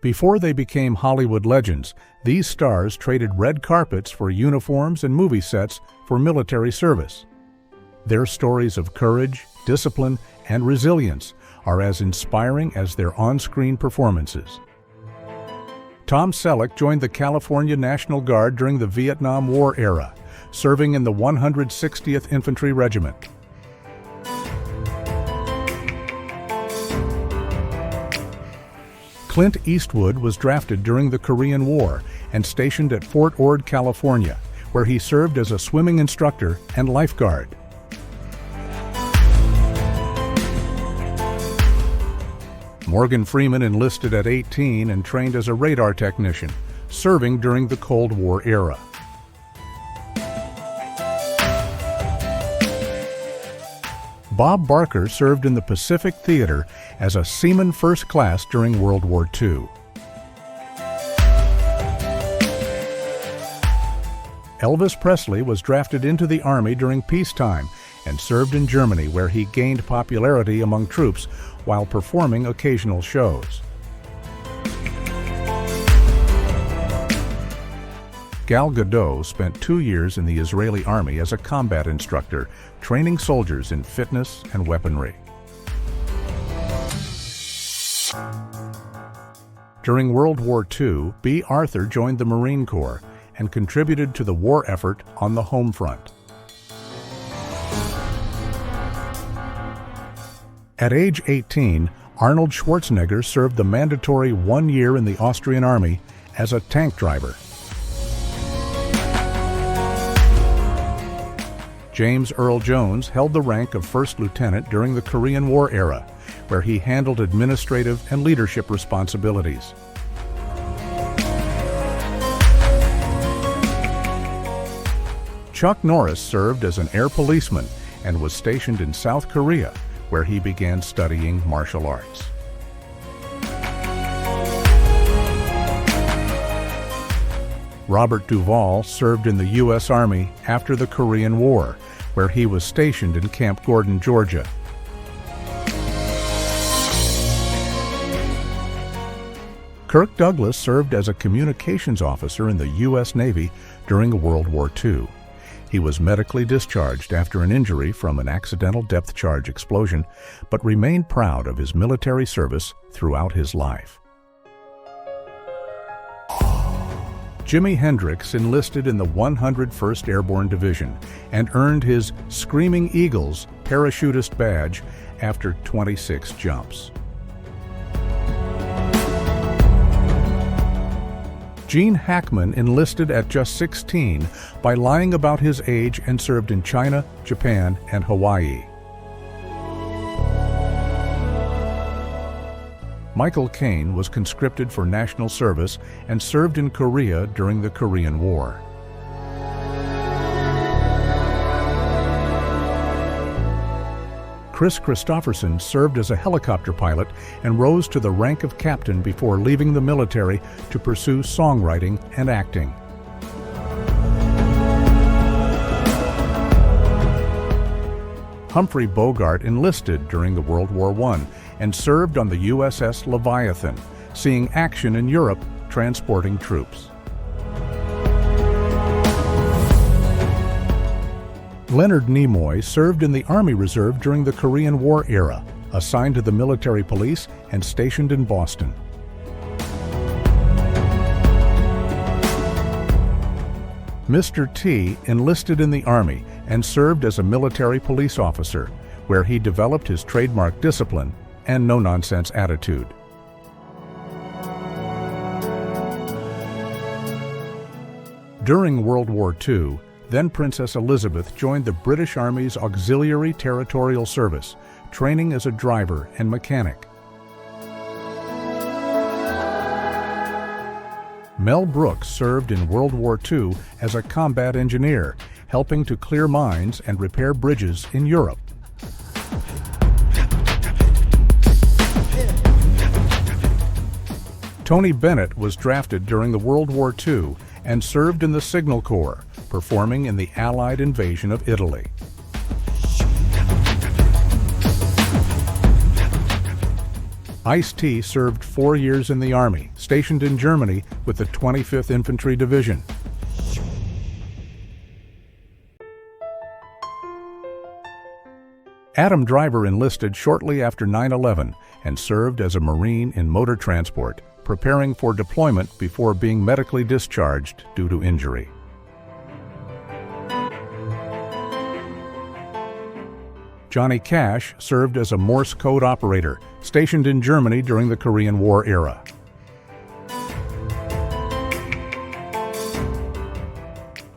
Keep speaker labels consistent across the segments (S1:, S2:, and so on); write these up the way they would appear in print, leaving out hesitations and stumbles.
S1: Before they became Hollywood legends, these stars traded red carpets for uniforms and movie sets for military service. Their stories of courage, discipline, and resilience are as inspiring as their on-screen performances. Tom Selleck joined the California National Guard during the Vietnam War era, serving in the 160th Infantry Regiment. Clint Eastwood was drafted during the Korean War and stationed at Fort Ord, California, where he served as a swimming instructor and lifeguard. Morgan Freeman enlisted at 18 and trained as a radar technician, serving during the Cold War era. Bob Barker served in the Pacific Theater as a seaman first class during World War II. Elvis Presley was drafted into the Army during peacetime and served in Germany, where he gained popularity among troops while performing occasional shows. Gal Gadot spent 2 years in the Israeli Army as a combat instructor, training soldiers in fitness and weaponry. During World War II, B. Arthur joined the Marine Corps and contributed to the war effort on the home front. At age 18, Arnold Schwarzenegger served the mandatory 1 year in the Austrian Army as a tank driver. James Earl Jones held the rank of First Lieutenant during the Korean War era, where he handled administrative and leadership responsibilities. Chuck Norris served as an air policeman and was stationed in South Korea, where he began studying martial arts. Robert Duvall served in the U.S. Army after the Korean War, where he was stationed in Camp Gordon, Georgia. Kirk Douglas served as a communications officer in the U.S. Navy during World War II. He was medically discharged after an injury from an accidental depth charge explosion, but remained proud of his military service throughout his life. Jimi Hendrix enlisted in the 101st Airborne Division and earned his Screaming Eagles parachutist badge after 26 jumps. Gene Hackman enlisted at just 16 by lying about his age and served in China, Japan, and Hawaii. Michael Caine was conscripted for national service and served in Korea during the Korean War. Chris Christopherson served as a helicopter pilot and rose to the rank of captain before leaving the military to pursue songwriting and acting. Humphrey Bogart enlisted during the World War I and served on the USS Leviathan, seeing action in Europe transporting troops. Leonard Nimoy served in the Army Reserve during the Korean War era, assigned to the military police and stationed in Boston. Mr. T enlisted in the Army and served as a military police officer, where he developed his trademark discipline and no-nonsense attitude. During World War II, then Princess Elizabeth joined the British Army's Auxiliary Territorial Service, training as a driver and mechanic. Mel Brooks served in World War II as a combat engineer, helping to clear mines and repair bridges in Europe. Tony Bennett was drafted during the World War II and served in the Signal Corps, performing in the Allied invasion of Italy. Ice-T served 4 years in the Army, stationed in Germany with the 25th Infantry Division. Adam Driver enlisted shortly after 9/11 and served as a Marine in motor transport, preparing for deployment before being medically discharged due to injury. Johnny Cash served as a Morse code operator, stationed in Germany during the Korean War era.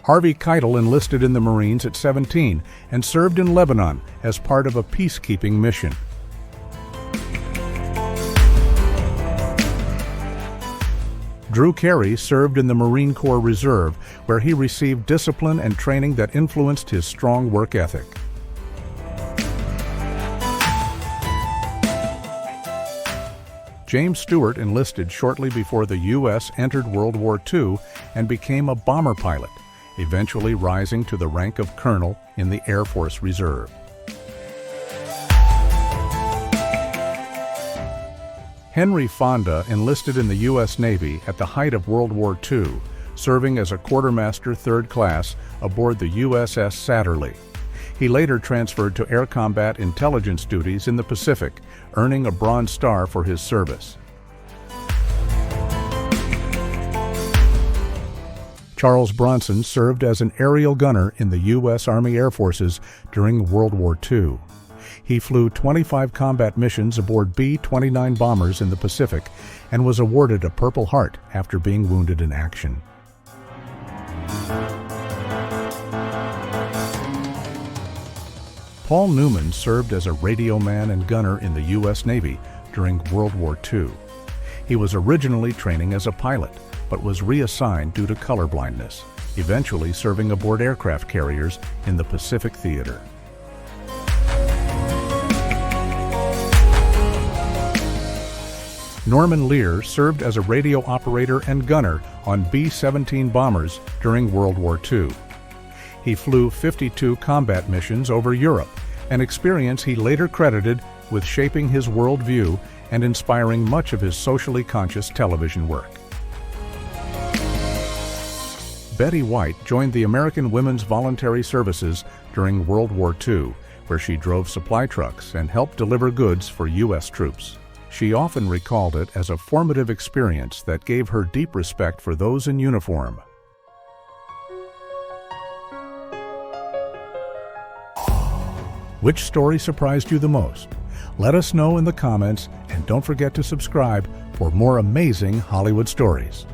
S1: Harvey Keitel enlisted in the Marines at 17 and served in Lebanon as part of a peacekeeping mission. Drew Carey served in the Marine Corps Reserve, where he received discipline and training that influenced his strong work ethic. James Stewart enlisted shortly before the U.S. entered World War II and became a bomber pilot, eventually rising to the rank of colonel in the Air Force Reserve. Henry Fonda enlisted in the U.S. Navy at the height of World War II, serving as a quartermaster 3rd class aboard the USS Satterley. He later transferred to air combat intelligence duties in the Pacific, earning a Bronze Star for his service. Charles Bronson served as an aerial gunner in the U.S. Army Air Forces during World War II. He flew 25 combat missions aboard B-29 bombers in the Pacific and was awarded a Purple Heart after being wounded in action. Paul Newman served as a radio man and gunner in the U.S. Navy during World War II. He was originally training as a pilot, but was reassigned due to color blindness, eventually serving aboard aircraft carriers in the Pacific Theater. Norman Lear served as a radio operator and gunner on B-17 bombers during World War II. He flew 52 combat missions over Europe, an experience he later credited with shaping his worldview and inspiring much of his socially conscious television work. Betty White joined the American Women's Voluntary Services during World War II, where she drove supply trucks and helped deliver goods for U.S. troops. She often recalled it as a formative experience that gave her deep respect for those in uniform. Which story surprised you the most? Let us know in the comments, and don't forget to subscribe for more amazing Hollywood stories.